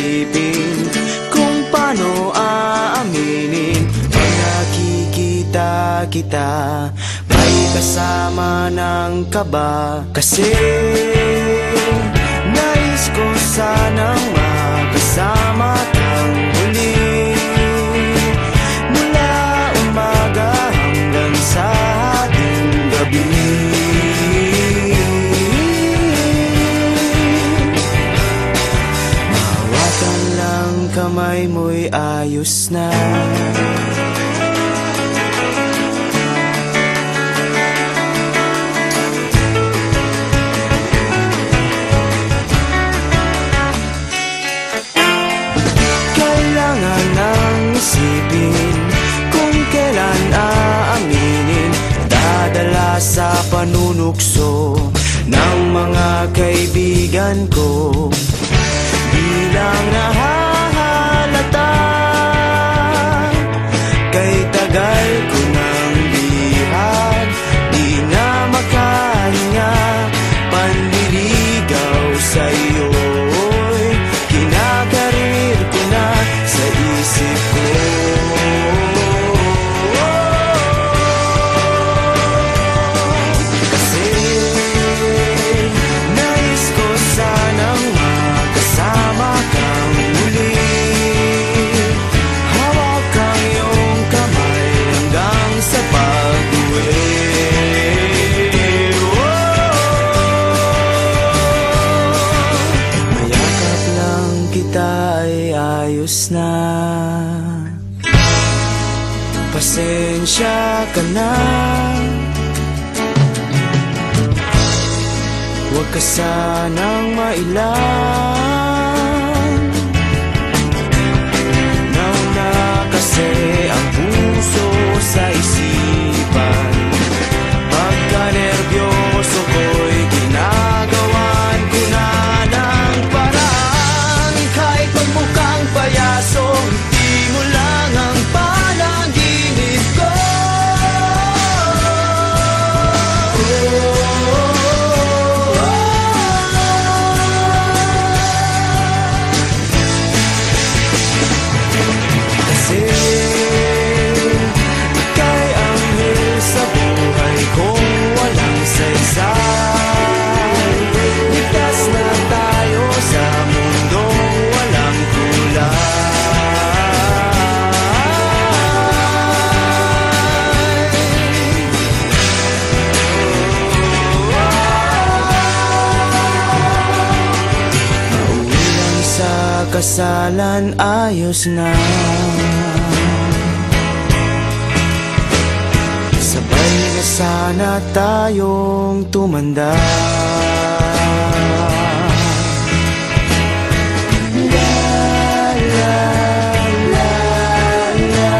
isipin kung paano aaminin. Pag nakikita kita, may kasama ng kaba. Kasi nais ko sanang makasama kang muli, mula umaga hanggang sa ating gabi. Hawakan lang kamay mo'y ayos na. Isipin kung kailan aaminin, dadala sa panunukso ng mga kaibigan ko. Bilang nahahalata, kay tagal ko nang lihad, di na makahinga. Panliligaw sa'yo'y kinakarir ko na sa isip ko. Kasi nais ko sanang makasama kang muli, hawak ang iyong kamay hanggang sa pag-uwi. Mayakap lang kita ay ayos na. Pasensya ka na, huwag ka sanang mailang. Nauna kasi ang puso sa isipan. Pagka nervyoso ko'y ginagawan ko na ng paraan. Kahit magmukhang payaso, di mo lang ang panaginip ko. Kasi ika'y anghel sa buhay kong walang saysay. Ligtas na tayo sa mundong walang kulay. Mauwi lang sa kasalan, ayos na. Sabay na sana tayong tumanda. La, la, la, la.